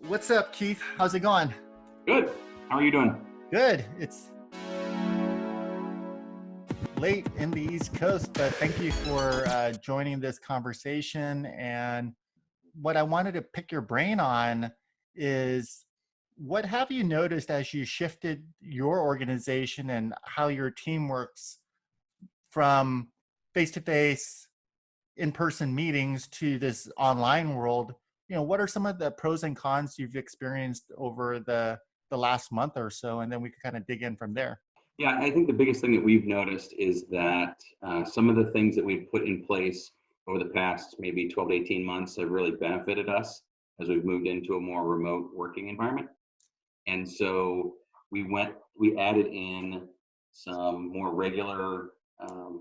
What's up, Keith? How's it going? Good. How are you doing? Good. It's late in the East Coast, but thank you for joining this conversation. And what I wanted to pick your brain on is what have you noticed as you shifted your organization and how your team works from face-to-face in-person meetings to this online world? What are some of the pros and cons you've experienced over the last month or so? And then we can kind of dig in from there. Yeah, I think the biggest thing that we've noticed is that some of the things that we've put in place over the past maybe 12 to 18 months have really benefited us as we've moved into a more remote working environment. And so we added in some more regular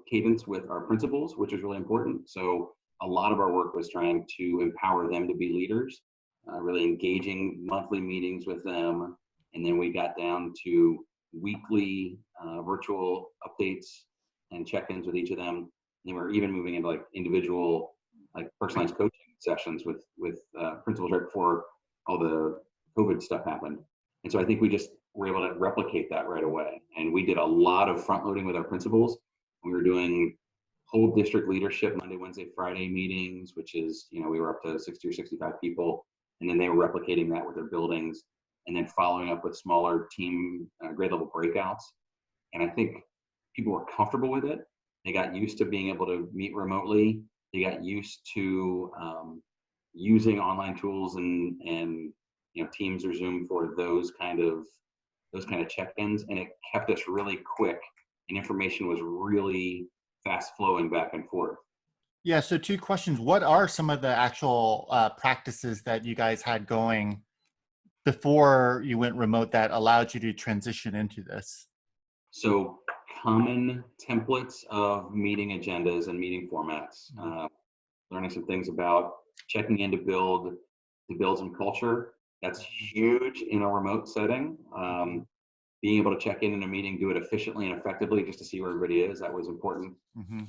cadence with our principals, which is really important. So a lot of our work was trying to empower them to be leaders, really engaging monthly meetings with them. And then we got down to weekly virtual updates and check-ins with each of them. And we're even moving into like individual, like personalized coaching sessions with principals right before all the COVID stuff happened. And so I think we just were able to replicate that right away. And we did a lot of front loading with our principals. We were doing whole district leadership Monday, Wednesday, Friday meetings, which is, we were up to 60 or 65 people. And then they were replicating that with their buildings and then following up with smaller team grade level breakouts. And I think people were comfortable with it. They got used to being able to meet remotely. They got used to using online tools and Teams or Zoom for those kind of check-ins, and it kept us really quick, and information was really fast flowing back and forth. Yeah. So 2 questions. What are some of the actual practices that you guys had going before you went remote that allowed you to transition into this? So common templates of meeting agendas and meeting formats, learning some things about checking in to build some culture. That's huge in a remote setting. Being able to check in a meeting, do it efficiently and effectively just to see where everybody is, that was important. Mm-hmm.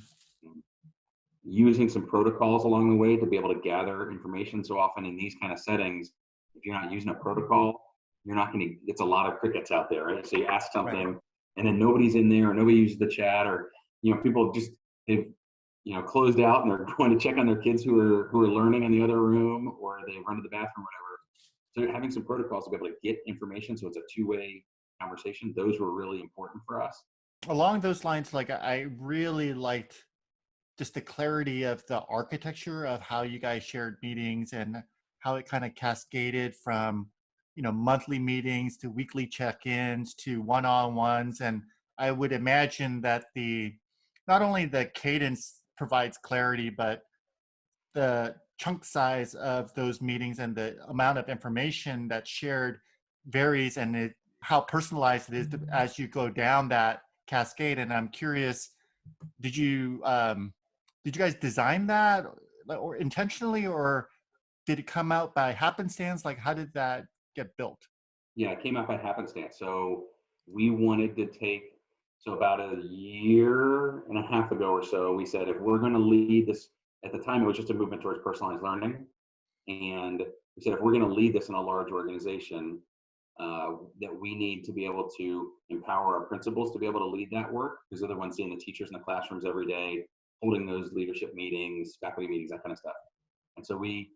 Using some protocols along the way to be able to gather information. So often in these kind of settings, if you're not using a protocol, you're not going to, it's a lot of crickets out there, right? So you ask something, right, and then nobody's in there, or nobody uses the chat, or, people just, they've, closed out and they're going to check on their kids who are learning in the other room, or they run to the bathroom, whatever. So having some protocols to be able to get information so it's a two-way conversation, those were really important for us. Along those lines, like I really liked just the clarity of the architecture of how you guys shared meetings and how it kind of cascaded from, monthly meetings to weekly check-ins to one-on-ones. And I would imagine that not only the cadence provides clarity, but the chunk size of those meetings and the amount of information that's shared varies, and how personalized it is as you go down that cascade. And I'm curious, did you guys design that or intentionally, or did it come out by happenstance? Like, how did that get built? Yeah, it came out by happenstance. So we wanted to about a year and a half ago or so, we said, if we're going to lead this, at the time it was just a movement towards personalized learning. And we said, if we're going to lead this in a large organization, that we need to be able to empower our principals to be able to lead that work, because they're the ones seeing the teachers in the classrooms every day, holding those leadership meetings, faculty meetings, that kind of stuff. And so we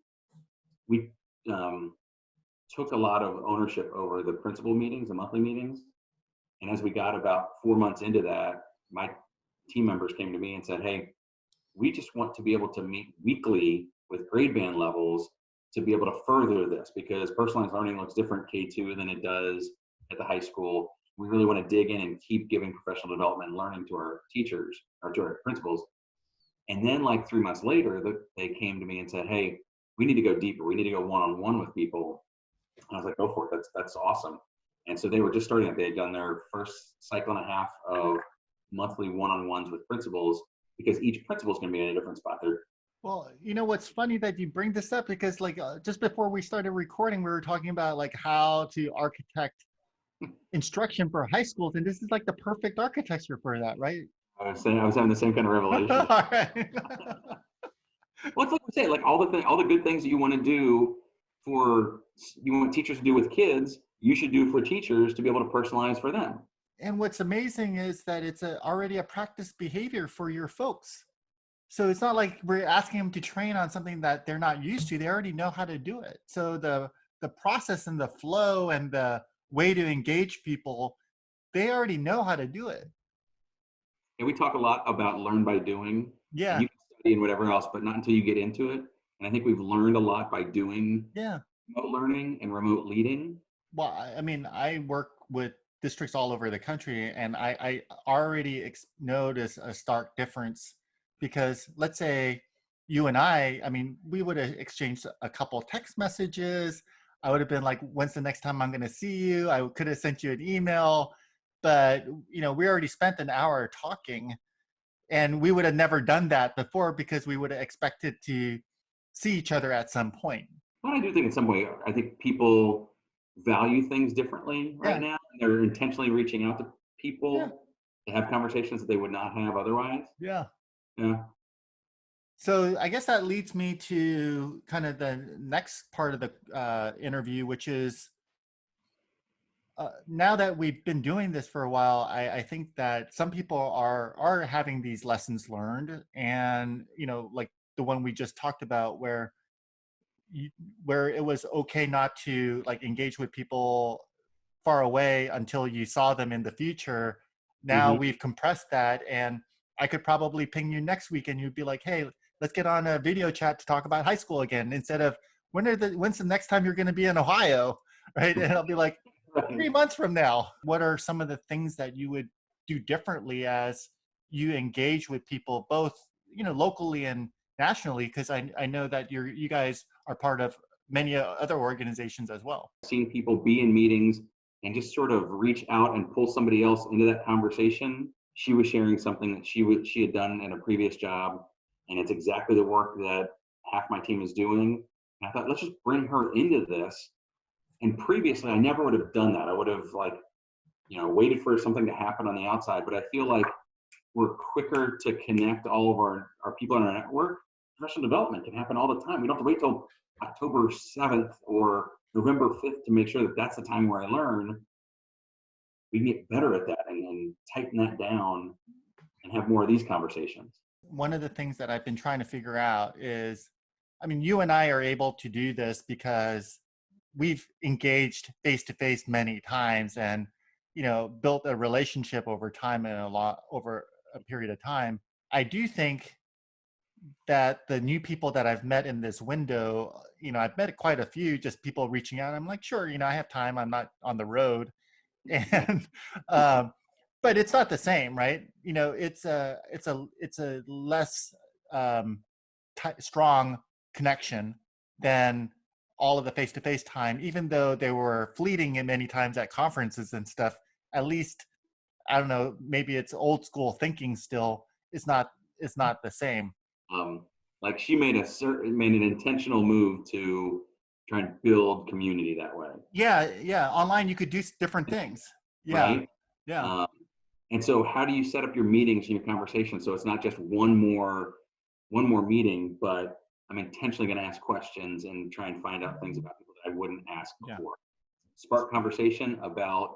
took a lot of ownership over the principal meetings, the monthly meetings. And as we got about 4 months into that, my team members came to me and said, hey, we just want to be able to meet weekly with grade band levels to be able to further this, because personalized learning looks different K2 than it does at the high school. We really want to dig in and keep giving professional development and learning to our teachers or to our principals. And then like 3 months later, they came to me and said, hey, we need to go deeper. We need to go one-on-one with people. And I was like, go for it. That's awesome. And so they were just starting it. They had done their first cycle and a half of monthly one-on-ones with principals, because each principal is going to be in a different spot. Well, what's funny that you bring this up, because just before we started recording, we were talking about like how to architect instruction for high schools, and this is like the perfect architecture for that, right? I was having the same kind of revelation. All right. Well, it's like we say, like all the good things that you want to do you want teachers to do with kids, you should do for teachers to be able to personalize for them. And what's amazing is that it's already a practice behavior for your folks. So it's not like we're asking them to train on something that they're not used to. They already know how to do it. So the process and the flow and the way to engage people, they already know how to do it. And we talk a lot about learn by doing, and Yeah. you can study and whatever else, but not until you get into it. And I think we've learned a lot by doing Yeah. remote learning and remote leading. Well, I mean, I work with districts all over the country, and I already notice a stark difference because let's say you and I mean, we would have exchanged a couple text messages. I would have been like, when's the next time I'm going to see you? I could have sent you an email, but we already spent an hour talking, and we would have never done that before because we would have expected to see each other at some point. But I do think in some way, I think people value things differently right Yeah. now. They're intentionally reaching out to Yeah. people to have conversations that they would not have otherwise. Yeah. Yeah. So I guess that leads me to kind of the next part of the interview, which is now that we've been doing this for a while, I think that some people are having these lessons learned, and like the one we just talked about, where where it was okay not to like engage with people far away until you saw them in the future. Now Hmm. we've compressed that, and I could probably ping you next week and you'd be like, hey, let's get on a video chat to talk about high school again, instead of when's the next time you're going to be in Ohio, right? And I'll be like, Right. 3 months from now. What are some of the things that you would do differently as you engage with people, both locally and nationally? Because I know that you guys are part of many other organizations as well. Seeing people be in meetings and just sort of reach out and pull somebody else into that conversation. She was sharing something that she had done in a previous job, and it's exactly the work that half my team is doing. And I thought, let's just bring her into this. And previously, I never would have done that. I would have waited for something to happen on the outside. But I feel like we're quicker to connect all of our people in our network. Professional development can happen all the time. We don't have to wait till October 7th or November 5th to make sure that that's the time where I learn. We can get better at that and tighten that down and have more of these conversations. One of the things that I've been trying to figure out is, I mean, you and I are able to do this because we've engaged face to face many times and built a relationship over time and over a period of time. I do think that the new people that I've met in this window, I've met quite a few, just people reaching out. I'm like, sure, I have time. I'm not on the road, and but it's not the same, right? It's a less strong connection than all of the face-to-face time, even though they were fleeting and many times at conferences and stuff. At least, I don't know, maybe it's old school thinking still. It's not the same. Like she made an intentional move to try and build community that way. Yeah. Online, you could do different things. Yeah. Right. Yeah. And so how do you set up your meetings and your conversations so it's not just one more meeting, but I'm intentionally going to ask questions and try and find out things about people that I wouldn't ask before. Spark conversation about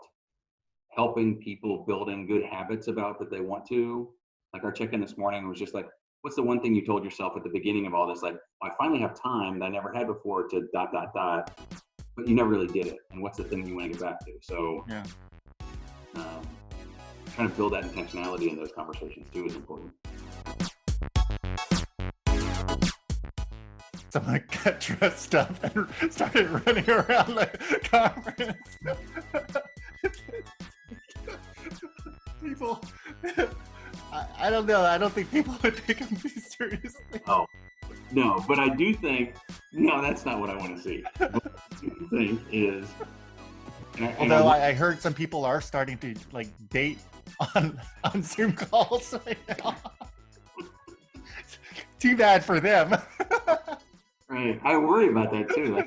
helping people building good habits about that they want to. Like our check-in this morning was just like, what's the one thing you told yourself at the beginning of all this? Like, I finally have time that I never had before to ... but you never really did it. And what's the thing you want to get back to? So Yeah. Trying to build that intentionality in those conversations too is important. Someone got dressed up and started running around the conference. People, I don't know. I don't think people would take him too seriously. Oh, no, but I do think, no, that's not what I want to see. What I do think is, although I heard some people are starting to like date on Zoom calls right now. Too bad for them. Right, I worry about that too.